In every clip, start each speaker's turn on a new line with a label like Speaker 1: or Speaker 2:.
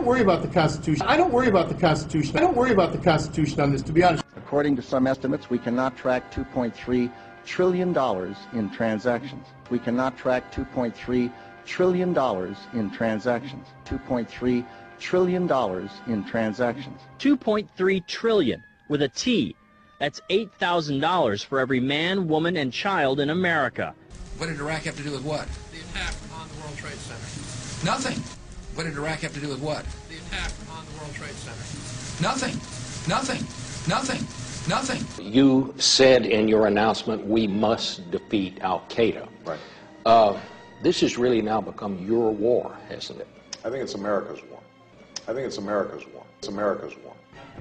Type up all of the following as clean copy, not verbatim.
Speaker 1: don't worry about the Constitution. I don't worry about the Constitution. I don't worry about the Constitution on this, to be honest.
Speaker 2: According to some estimates, we cannot track $2.3 trillion in transactions. We cannot track $2.3 trillion in transactions. $2.3 trillion in transactions.
Speaker 3: 2.3 trillion with a T. That's $8,000 for every man, woman, and child in America.
Speaker 4: What did Iraq have to do with what?
Speaker 5: The attack on the World Trade Center.
Speaker 4: Nothing. What did Iraq have to do with what?
Speaker 5: The attack on the World Trade Center.
Speaker 4: Nothing. Nothing. Nothing. Nothing.
Speaker 6: You said in your announcement, we must defeat Al-Qaeda.
Speaker 7: Right.
Speaker 6: This has really now become your war, hasn't it?
Speaker 7: I think it's America's war. I think it's America's war. It's America's war.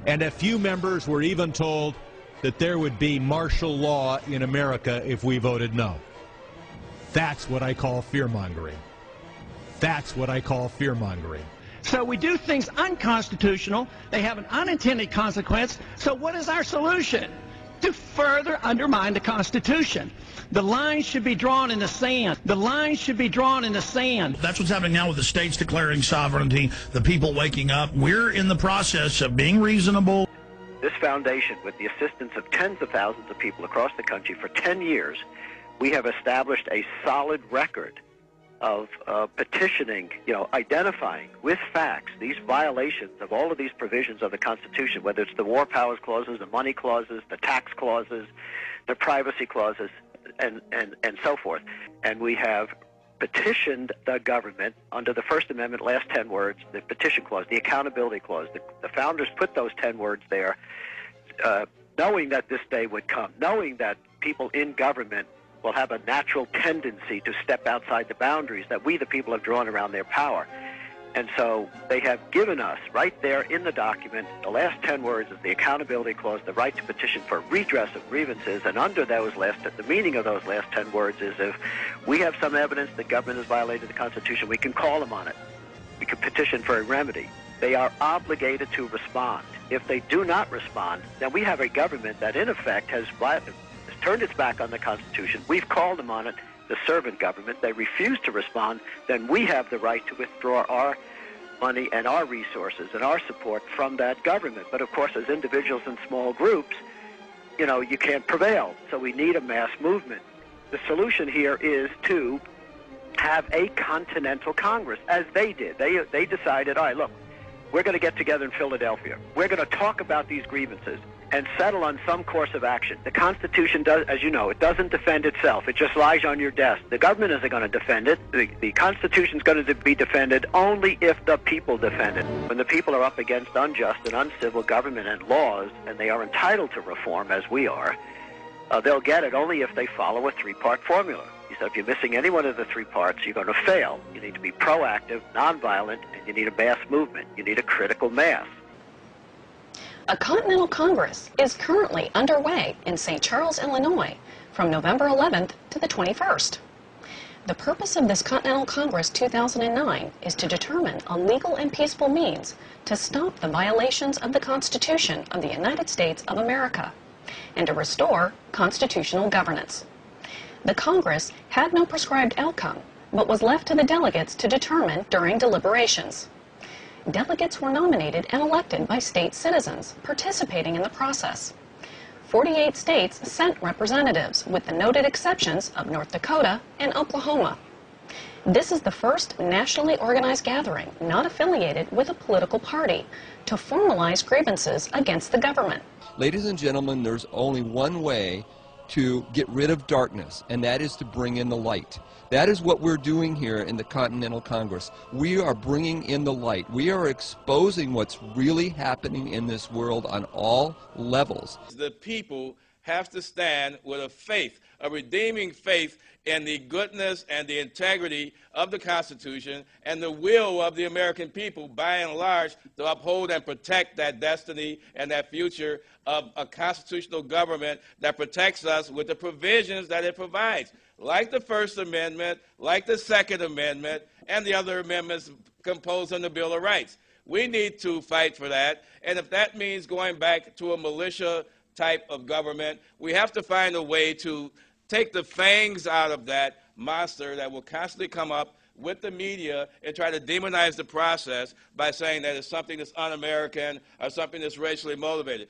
Speaker 8: And a few members were even told that there would be martial law in America if we voted no. That's what I call fear-mongering. That's what I call fear-mongering.
Speaker 9: So we do things unconstitutional. They have an unintended consequence. So what is our solution? To further undermine the Constitution. The line should be drawn in the sand. The line should be drawn in the sand.
Speaker 10: That's what's happening now with the states declaring sovereignty, the people waking up. We're in the process of being reasonable.
Speaker 11: This foundation, with the assistance of tens of thousands of people across the country for 10 years, we have established a solid record of petitioning, identifying with facts these violations of all of these provisions of the Constitution, whether it's the war powers clauses, the money clauses, the tax clauses, the privacy clauses, and so forth. And we have petitioned the government under the First Amendment, last 10 words, the petition clause, the accountability clause. The founders put those 10 words there, knowing that this day would come, knowing that people in government will have a natural tendency to step outside the boundaries that we, the people, have drawn around their power. And so they have given us, right there in the document, the last 10 words is the accountability clause, the right to petition for redress of grievances, and under those the meaning of those last 10 words is if we have some evidence that government has violated the Constitution, we can call them on it. We can petition for a remedy. They are obligated to respond. If they do not respond, then we have a government that, in effect, has turned its back on the Constitution. We've called them on it, the servant government. They refuse to respond. Then we have the right to withdraw our money and our resources and our support from that government. But of course, as individuals and small groups, you can't prevail. So we need a mass movement. The solution here is to have a continental Congress, as they did. They decided, all right, look, we're going to get together in Philadelphia. We're going to talk about these grievances and settle on some course of action. The Constitution does, as you know, it doesn't defend itself. It just lies on your desk. The government isn't going to defend it. The Constitution is going to be defended only if the people defend it. When the people are up against unjust and uncivil government and laws, and they are entitled to reform, as we are, they'll get it only if they follow a three-part formula. He said, if you're missing any one of the three parts, you're going to fail. You need to be proactive, nonviolent, and you need a mass movement. You need a critical mass.
Speaker 12: A Continental Congress is currently underway in St. Charles, Illinois, from November 11th to the 21st. The purpose of this Continental Congress 2009 is to determine a legal and peaceful means to stop the violations of the Constitution of the United States of America and to restore constitutional governance. The Congress had no prescribed outcome, but was left to the delegates to determine during deliberations. Delegates were nominated and elected by state citizens participating in the process. 48 states sent representatives, with the noted exceptions of North Dakota and Oklahoma. This is the first nationally organized gathering not affiliated with a political party to formalize grievances against the government.
Speaker 13: Ladies and gentlemen, there's only one way to get rid of darkness, and that is to bring in the light. That is what we're doing here in the Continental Congress. We are bringing in the light. We are exposing what's really happening in this world on all levels.
Speaker 14: The people have to stand with a faith, a redeeming faith in the goodness and the integrity of the Constitution and the will of the American people, by and large, to uphold and protect that destiny and that future of a constitutional government that protects us with the provisions that it provides, like the First Amendment, like the Second Amendment, and the other amendments composed on the Bill of Rights. We need to fight for that, and if that means going back to a militia type of government, we have to find a way to take the fangs out of that monster that will constantly come up with the media and try to demonize the process by saying that it's something that's un-American or something that's racially motivated.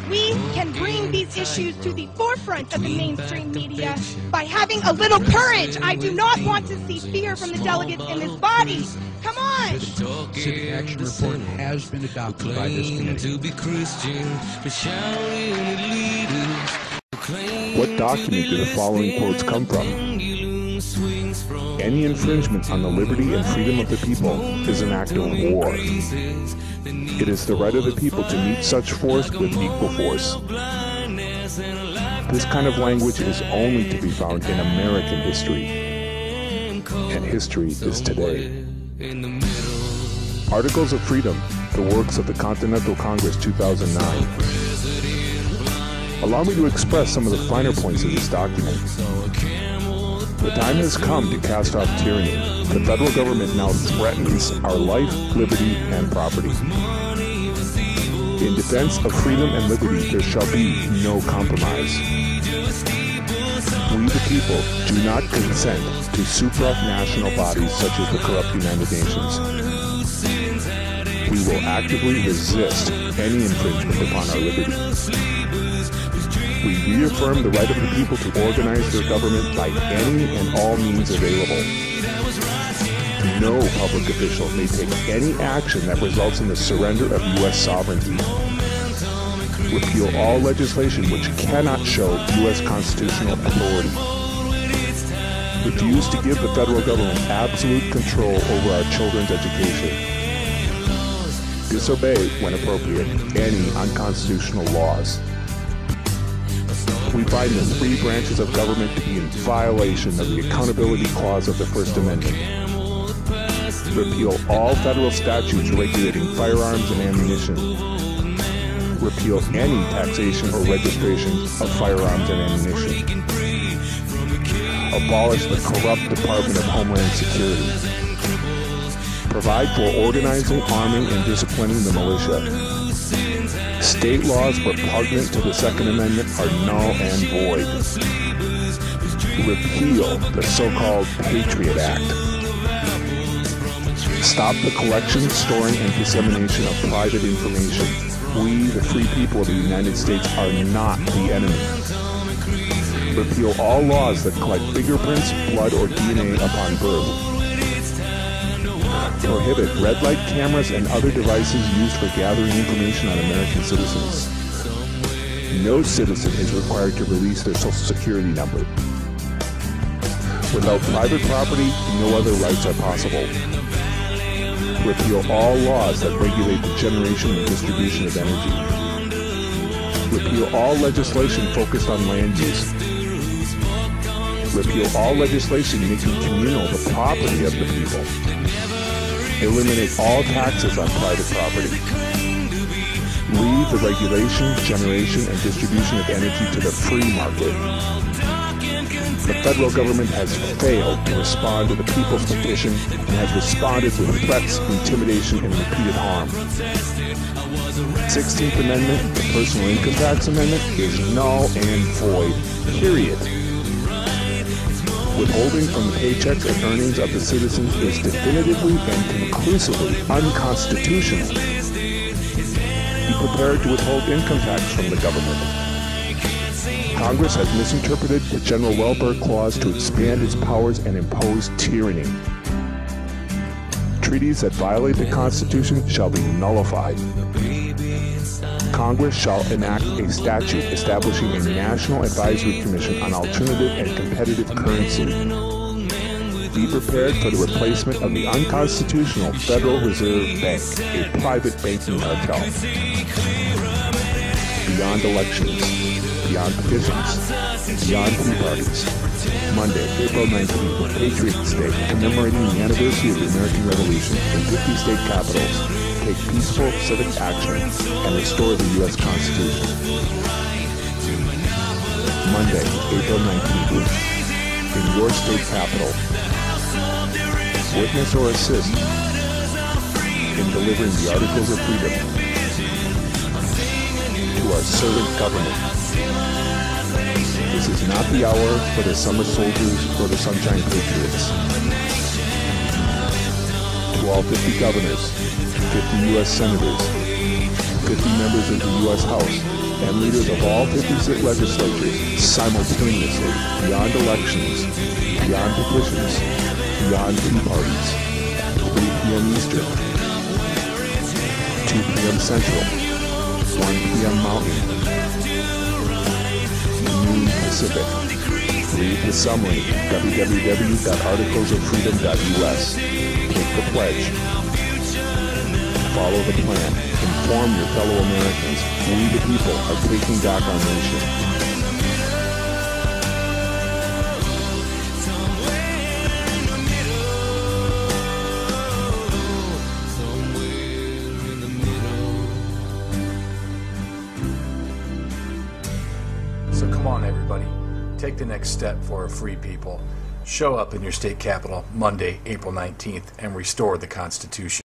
Speaker 15: We can bring these issues to the forefront of the mainstream media by having a little courage. I do not want to see fear from the delegates in this body. Come on!
Speaker 16: The Civic Action Report has been adopted by this committee.
Speaker 17: What document do the following quotes come from? Any infringement on the liberty and freedom of the people is an act of war. It is the right of the people to meet such force with equal force. This kind of language is only to be found in American history, and history is today. Articles of Freedom, the works of the Continental Congress 2009. Allow me to express some of the finer points of this document. The time has come to cast off tyranny. The federal government now threatens our life, liberty, and property. In defense of freedom and liberty, there shall be no compromise. We, the people, do not consent to supranational bodies such as the corrupt United Nations. We will actively resist any infringement upon our liberty. We reaffirm the right of the people to organize their government by any and all means available. No public official may take any action that results in the surrender of U.S. sovereignty. Repeal all legislation which cannot show U.S. constitutional authority. Refuse to give the federal government absolute control over our children's education. Disobey, when appropriate, any unconstitutional laws. We find the three branches of government to be in violation of the Accountability Clause of the First Amendment. Repeal all federal statutes regulating firearms and ammunition. Repeal any taxation or registration of firearms and ammunition. Abolish the corrupt Department of Homeland Security. Provide for organizing, arming, and disciplining the militia. State laws repugnant to the Second Amendment are null and void. Repeal the so-called Patriot Act. Stop the collection, storing, and dissemination of private information. We, the free people of the United States, are not the enemy. Repeal all laws that collect fingerprints, blood, or DNA upon birth. Prohibit red light cameras and other devices used for gathering information on American citizens. No citizen is required to release their Social Security number. Without private property, no other rights are possible. Repeal all laws that regulate the generation and distribution of energy. Repeal all legislation focused on land use. Repeal all legislation making communal the property of the people. Eliminate all taxes on private property. Leave the regulation, generation, and distribution of energy to the free market. The federal government has failed to respond to the people's petition and has responded with threats, intimidation, and repeated harm. 16th Amendment, the Personal Income Tax Amendment, is null and void, period. Withholding from the paychecks and earnings of the citizens is definitively and conclusively unconstitutional. Be prepared to withhold income tax from the government. Congress has misinterpreted the General Welfare Clause to expand its powers and impose tyranny. Treaties that violate the Constitution shall be nullified. Congress shall enact a statute establishing a National Advisory Commission on alternative and competitive currency. Be prepared for the replacement of the unconstitutional Federal Reserve Bank, a private banking cartel. Beyond elections, beyond petitions, beyond tea parties. Monday, April 19th, Patriots Day, commemorating the anniversary of the American Revolution in 50 state capitals. Take peaceful civic action and restore the U.S. Constitution. Monday, April 19th, in your state capital. Witness or assist in delivering the Articles of Freedom to our servant government. This is not the hour for the summer soldiers or the sunshine patriots. To all 50 governors, 50 U.S. senators, 50 members of the U.S. House, and leaders of all 50 state legislatures simultaneously, beyond elections, beyond petitions, beyond tea parties, 3 p.m. Eastern, 2 p.m. Central, 1 p.m. Mountain, noon Pacific. Read the summary, www.articlesoffreedom.us. Take the pledge. Follow the plan. Inform your fellow Americans. We the people are taking back our nation.
Speaker 18: So come on, everybody. Take the next step for our free people. Show up in your state capital Monday, April 19th, and restore the Constitution.